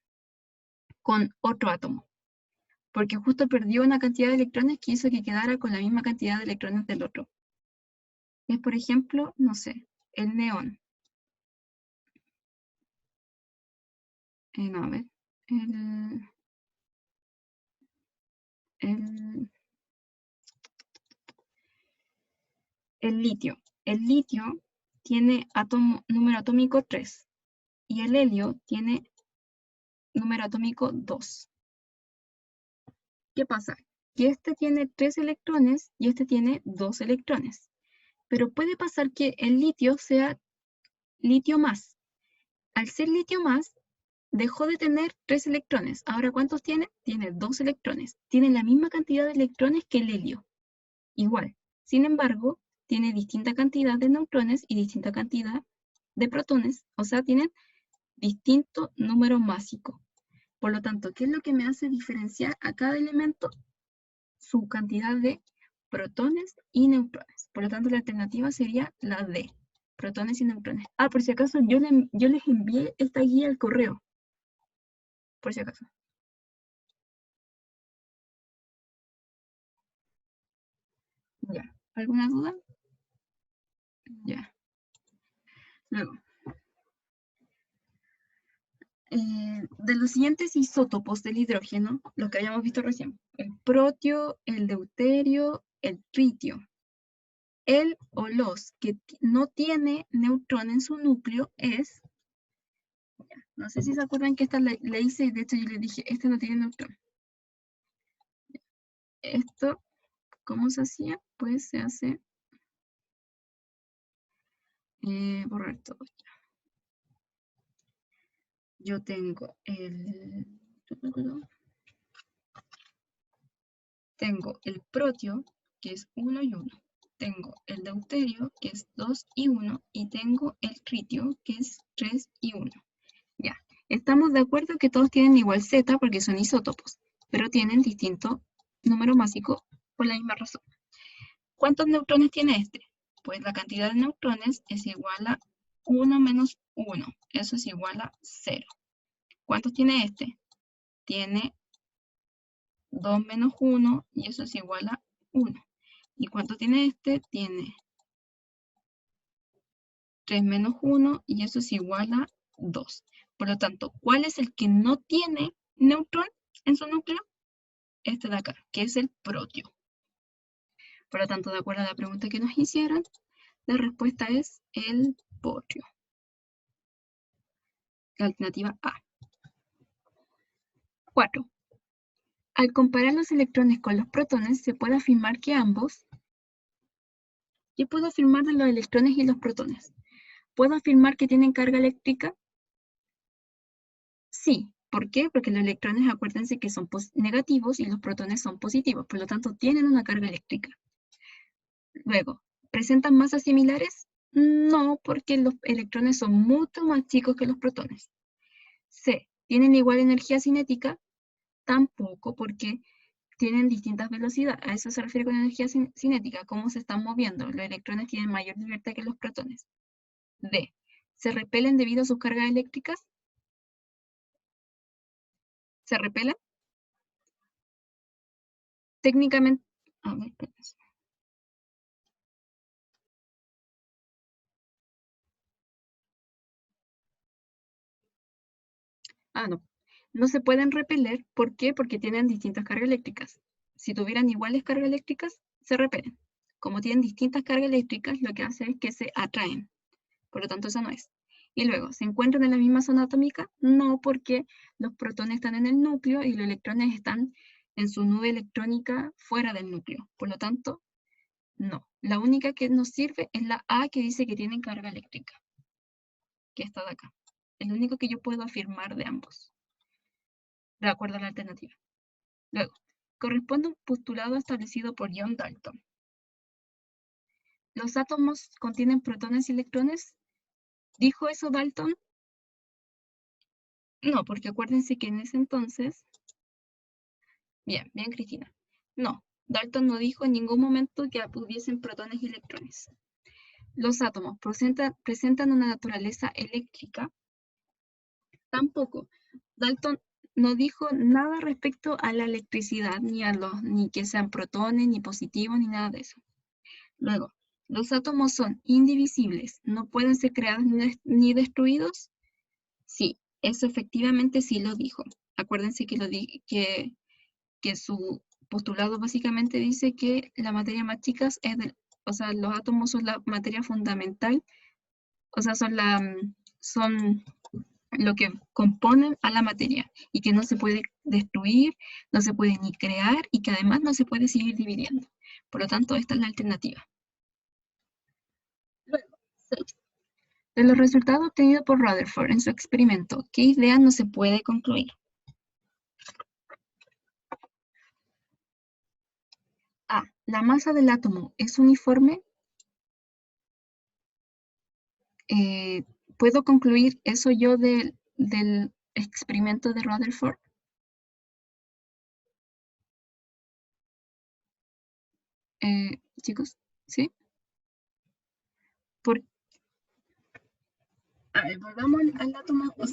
con otro átomo, porque justo perdió una cantidad de electrones que hizo que quedara con la misma cantidad de electrones del otro. Es, por ejemplo, no sé, el neón. No, a ver, el litio. El litio tiene número atómico 3 y el helio tiene número atómico 2. ¿Qué pasa? Que este tiene 3 electrones y este tiene 2 electrones. Pero puede pasar que el litio sea litio más. Al ser litio más, dejó de tener 3 electrones. Ahora, ¿cuántos tiene? Tiene 2 electrones. Tiene la misma cantidad de electrones que el helio. Igual. Sin embargo, tiene distinta cantidad de neutrones y distinta cantidad de protones. O sea, tienen distinto número másico. Por lo tanto, ¿qué es lo que me hace diferenciar a cada elemento? Su cantidad de protones y neutrones. Por lo tanto, la alternativa sería la D, protones y neutrones. Ah, por si acaso, yo les envié esta guía al correo. Por si acaso. Ya. ¿Alguna duda? Ya. Luego, de los siguientes isótopos del hidrógeno, lo que habíamos visto recién, el protio, el deuterio, el tritio. El o los que no tiene neutrón en su núcleo es, no sé si se acuerdan que esta le hice y de hecho yo le dije, este no tiene neutrón. Esto, ¿cómo se hacía? Pues se hace, borrar todo. Yo tengo el protio, que es 1 y 1. Tengo el deuterio, que es 2 y 1. Y tengo el tritio, que es 3 y 1. Ya, estamos de acuerdo que todos tienen igual Z porque son isótopos, pero tienen distinto número másico por la misma razón. ¿Cuántos neutrones tiene este? Pues la cantidad de neutrones es igual a 1 menos 1. Eso es igual a 0. ¿Cuántos tiene este? Tiene 2 menos 1 y eso es igual a 1. ¿Y cuánto tiene este? Tiene 3 menos 1 y eso es igual a 2. Por lo tanto, ¿cuál es el que no tiene neutrón en su núcleo? Este de acá, que es el protio. Por lo tanto, de acuerdo a la pregunta que nos hicieron, la respuesta es el protio. La alternativa A. 4. Al comparar los electrones con los protones, se puede afirmar que ambos... ¿Qué puedo afirmar de los electrones y los protones? ¿Puedo afirmar que tienen carga eléctrica? Sí. ¿Por qué? Porque los electrones, acuérdense que son negativos y los protones son positivos, por lo tanto tienen una carga eléctrica. Luego, ¿presentan masas similares? No, porque los electrones son mucho más chicos que los protones. C. ¿Tienen igual energía cinética? Tampoco, porque tienen distintas velocidades. A eso se refiere con energía cinética, cómo se están moviendo. Los electrones tienen mayor libertad que los protones. D. ¿Se repelen debido a sus cargas eléctricas? ¿Se repelen? Técnicamente... A ver, espérense. No. No se pueden repeler. ¿Por qué? Porque tienen distintas cargas eléctricas. Si tuvieran iguales cargas eléctricas, se repelen. Como tienen distintas cargas eléctricas, lo que hace es que se atraen. Por lo tanto, eso no es. Y luego, ¿se encuentran en la misma zona atómica? No, porque los protones están en el núcleo y los electrones están en su nube electrónica fuera del núcleo. Por lo tanto, no. La única que nos sirve es la A, que dice que tienen carga eléctrica, que está de acá. Es lo único que yo puedo afirmar de ambos, de acuerdo a la alternativa. Luego, corresponde a un postulado establecido por John Dalton. ¿Los átomos contienen protones y electrones? ¿Dijo eso Dalton? No, porque acuérdense que en ese entonces... Bien, Cristina. No, Dalton no dijo en ningún momento que hubiesen protones y electrones. ¿Los átomos presentan una naturaleza eléctrica? Tampoco. Dalton no dijo nada respecto a la electricidad, ni que sean protones, ni positivos, ni nada de eso. Luego, ¿los átomos son indivisibles? ¿No pueden ser creados ni destruidos? Sí, eso efectivamente sí lo dijo. Acuérdense que su postulado básicamente dice que la materia más chica o sea, los átomos son la materia fundamental, o sea, son lo que componen a la materia y que no se puede destruir, no se puede ni crear y que además no se puede seguir dividiendo. Por lo tanto, esta es la alternativa. Luego, 6. De los resultados obtenidos por Rutherford en su experimento, ¿qué idea no se puede concluir? A. ¿La masa del átomo es uniforme? ¿Puedo concluir eso yo del experimento de Rutherford? Chicos, ¿sí? A ver,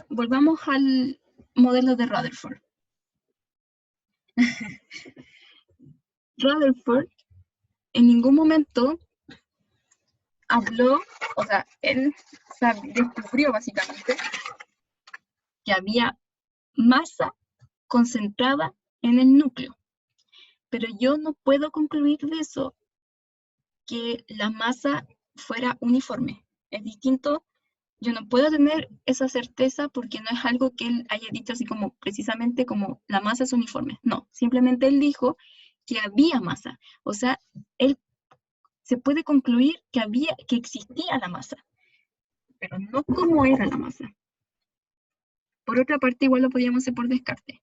volvamos al modelo de Rutherford. Rutherford en ningún momento habló, o sea, él descubrió básicamente que había masa concentrada en el núcleo. Pero yo no puedo concluir de eso que la masa fuera uniforme. Es distinto, yo no puedo tener esa certeza porque no es algo que él haya dicho así como precisamente como la masa es uniforme. No, simplemente él dijo que había masa. O sea, él se puede concluir que existía la masa, pero no cómo era la masa. Por otra parte, igual lo podíamos hacer por descarte.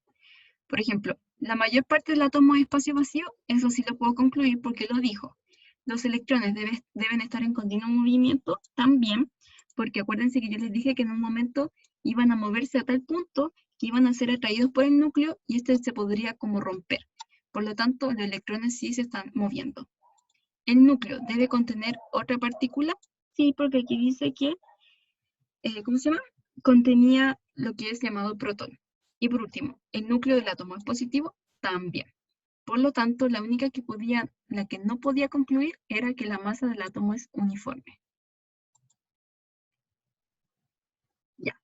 Por ejemplo, la mayor parte del átomo es espacio vacío, eso sí lo puedo concluir porque lo dijo. Los electrones deben estar en continuo movimiento también, porque acuérdense que yo les dije que en un momento iban a moverse a tal punto que iban a ser atraídos por el núcleo y este se podría como romper. Por lo tanto, los electrones sí se están moviendo. ¿El núcleo debe contener otra partícula? Sí, porque aquí dice que, ¿cómo se llama? Contenía lo que es llamado protón. Y por último, ¿el núcleo del átomo es positivo? También. Por lo tanto, la que no podía concluir era que la masa del átomo es uniforme. Ya,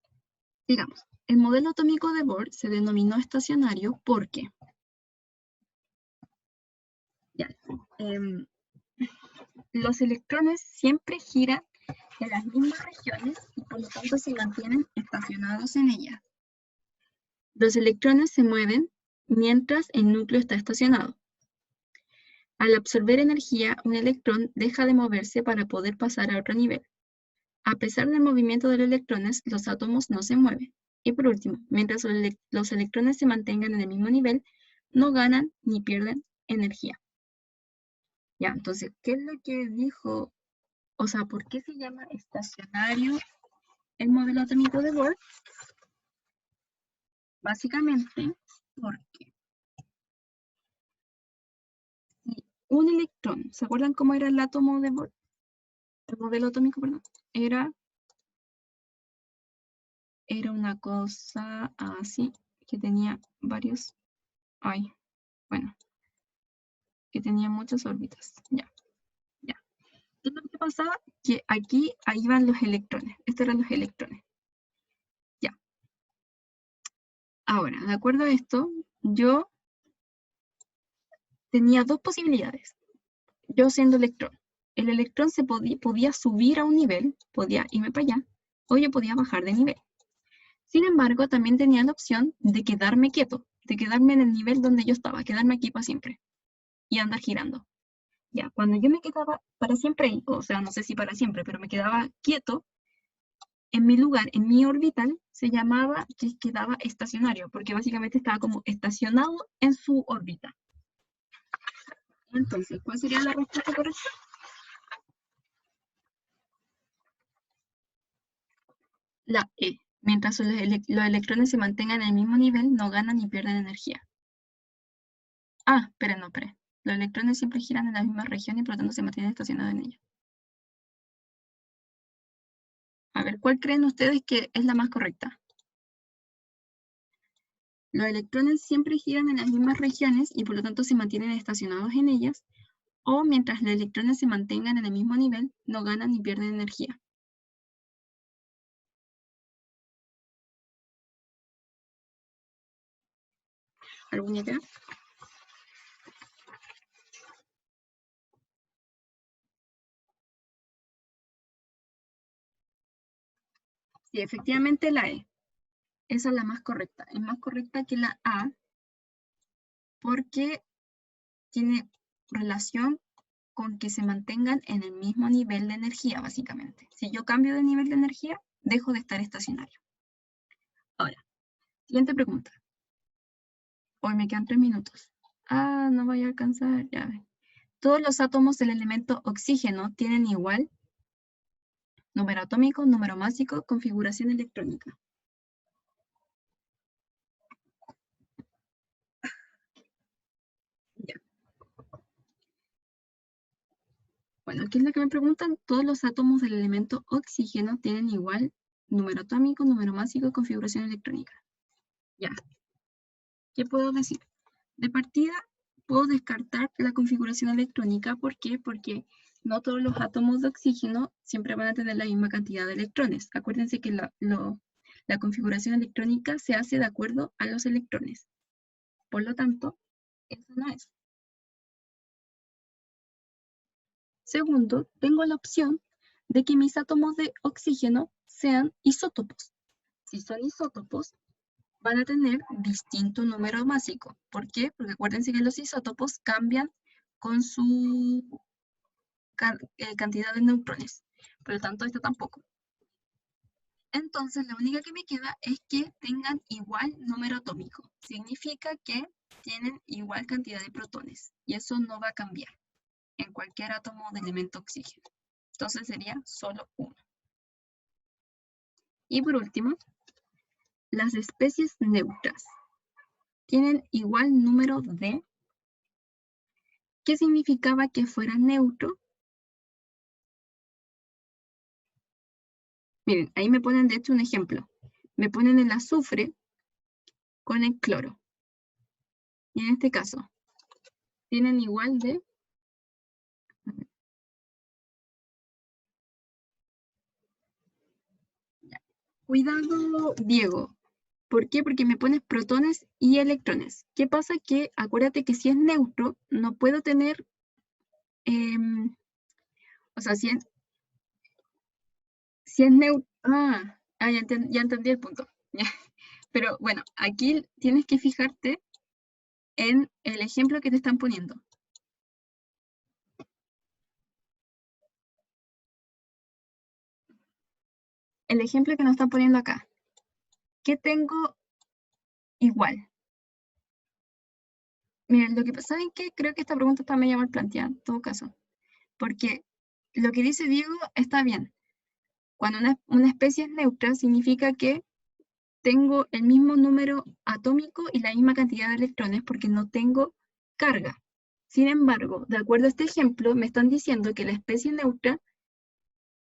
digamos, el modelo atómico de Bohr se denominó estacionario porque ya, los electrones siempre giran en las mismas regiones y por lo tanto se mantienen estacionados en ellas. Los electrones se mueven mientras el núcleo está estacionado. Al absorber energía, un electrón deja de moverse para poder pasar a otro nivel. A pesar del movimiento de los electrones, los átomos no se mueven. Y por último, mientras los electrones se mantengan en el mismo nivel, no ganan ni pierden energía. Ya, entonces, ¿qué es lo que dijo? O sea, ¿por qué se llama estacionario el modelo atómico de Bohr? Básicamente, porque si un electrón, ¿se acuerdan cómo era el átomo de Bohr? El modelo atómico, perdón, era una cosa así, que tenía varios, bueno, que tenía muchas órbitas, ya. ¿Qué es lo que pasaba? Que aquí, ahí van los electrones, estos eran los electrones, ya. Ahora, de acuerdo a esto, yo tenía dos posibilidades, yo siendo electrón. El electrón podía subir a un nivel, podía irme para allá, o yo podía bajar de nivel. Sin embargo, también tenía la opción de quedarme quieto, de quedarme en el nivel donde yo estaba, quedarme aquí para siempre y andar girando. Ya, cuando yo me quedaba para siempre, o sea, no sé si para siempre, pero me quedaba quieto, en mi lugar, en mi orbital, se llamaba que quedaba estacionario, porque básicamente estaba como estacionado en su órbita. Entonces, ¿cuál sería la respuesta correcta? La E. Mientras los electrones se mantengan en el mismo nivel, no ganan ni pierden energía. Ah, esperen, no, esperen. Los electrones siempre giran en la misma región y por lo tanto se mantienen estacionados en ella. A ver, ¿cuál creen ustedes que es la más correcta? Los electrones siempre giran en las mismas regiones y por lo tanto se mantienen estacionados en ellas, o mientras los electrones se mantengan en el mismo nivel, no ganan ni pierden energía. ¿Alguna idea? Sí, efectivamente la E. Esa es la más correcta. Es más correcta que la A porque tiene relación con que se mantengan en el mismo nivel de energía, básicamente. Si yo cambio de nivel de energía, dejo de estar estacionario. Ahora, siguiente pregunta. Hoy me quedan 3 minutos. Ah, no voy a alcanzar, ya ven. Todos los átomos del elemento oxígeno tienen igual número atómico, número másico, configuración electrónica. Ya. Bueno, aquí es lo que me preguntan. Todos los átomos del elemento oxígeno tienen igual número atómico, número másico, configuración electrónica. Ya. ¿Qué puedo decir? De partida, puedo descartar la configuración electrónica. ¿Por qué? Porque no todos los átomos de oxígeno siempre van a tener la misma cantidad de electrones. Acuérdense que la configuración electrónica se hace de acuerdo a los electrones. Por lo tanto, eso no es. Segundo, tengo la opción de que mis átomos de oxígeno sean isótopos. Si son isótopos, van a tener distinto número másico. ¿Por qué? Porque acuérdense que los isótopos cambian con su cantidad de neutrones. Por lo tanto, esto tampoco. Entonces, la única que me queda es que tengan igual número atómico. Significa que tienen igual cantidad de protones. Y eso no va a cambiar en cualquier átomo de elemento oxígeno. Entonces sería solo uno. Y por último, las especies neutras tienen igual número de. ¿Qué significaba que fuera neutro? Miren, ahí me ponen de hecho un ejemplo. Me ponen el azufre con el cloro. Y en este caso, tienen igual de. Cuidado, Diego. ¿Por qué? Porque me pones protones y electrones. ¿Qué pasa? Que acuérdate que si es neutro, no puedo tener. O sea, si es neutro. Ya entendí el punto. Pero bueno, aquí tienes que fijarte en el ejemplo que te están poniendo. El ejemplo que nos están poniendo acá. ¿Qué tengo igual? Miren, lo que pasa, ¿saben qué? Creo que esta pregunta está medio mal planteada, en todo caso. Porque lo que dice Diego está bien. Cuando una especie es neutra, significa que tengo el mismo número atómico y la misma cantidad de electrones porque no tengo carga. Sin embargo, de acuerdo a este ejemplo, me están diciendo que la especie neutra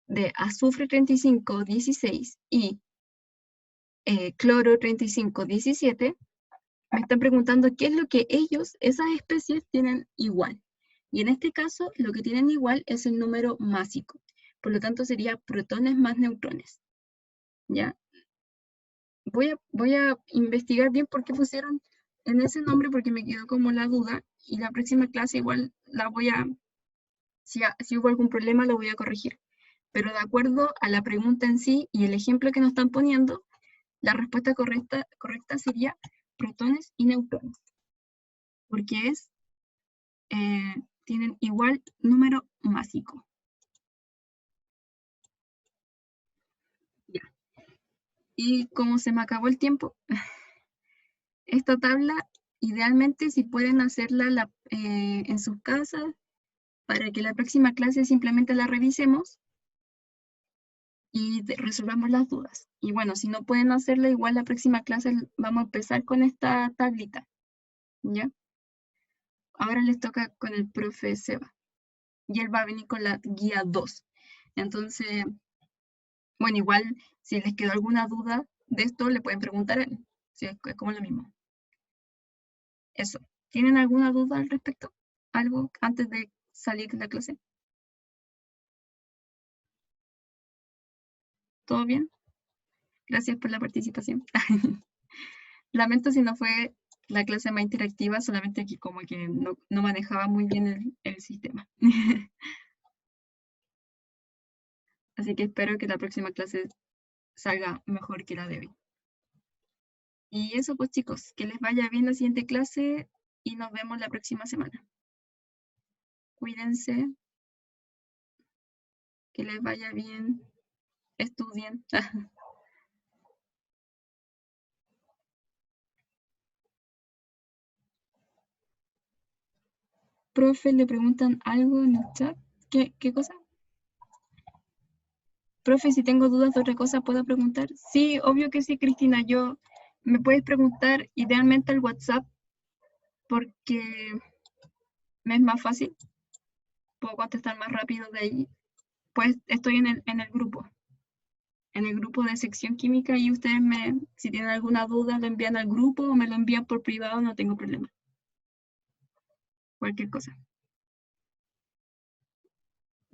de azufre 3516 y cloro 3517, me están preguntando qué es lo que esas especies, tienen igual. Y en este caso, lo que tienen igual es el número másico. Por lo tanto, sería protones más neutrones. ¿Ya? Voy a investigar bien por qué pusieron en ese nombre, porque me quedó como la duda. Y la próxima clase igual la voy a, si hubo algún problema, lo voy a corregir. Pero de acuerdo a la pregunta en sí y el ejemplo que nos están poniendo, la respuesta correcta sería protones y neutrones, porque tienen igual número másico. Ya. Y como se me acabó el tiempo, esta tabla, idealmente si pueden hacerla en sus casas, para que la próxima clase simplemente la revisemos y resolvamos las dudas. Y bueno, si no pueden hacerla, igual la próxima clase vamos a empezar con esta tablita. ¿Ya? Ahora les toca con el profe Seba. Y él va a venir con la guía 2. Entonces, bueno, igual si les quedó alguna duda de esto, le pueden preguntar a él. Sí, es como lo mismo. Eso. ¿Tienen alguna duda al respecto? ¿Algo antes de salir de la clase? ¿Todo bien? Gracias por la participación. Lamento si no fue la clase más interactiva, solamente que como que no manejaba muy bien el sistema. Así que espero que la próxima clase salga mejor que la de hoy. Y eso pues chicos, que les vaya bien la siguiente clase y nos vemos la próxima semana. Cuídense, que les vaya bien, estudien. Profe, le preguntan algo en el chat. ¿Qué cosa? Profe, si tengo dudas de otra cosa, ¿puedo preguntar? Sí, obvio que sí, Cristina. Me puedes preguntar idealmente al WhatsApp porque me es más fácil. Puedo contestar más rápido de ahí. Pues estoy en el grupo. En el grupo de sección química y ustedes si tienen alguna duda, lo envían al grupo o me lo envían por privado, no tengo problema. Cualquier cosa.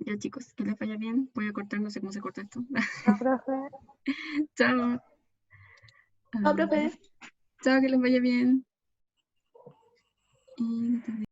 Ya chicos, que les vaya bien. Voy a cortar, no sé cómo se corta esto. No, profe. Chao. No, profe. Chao, que les vaya bien. Y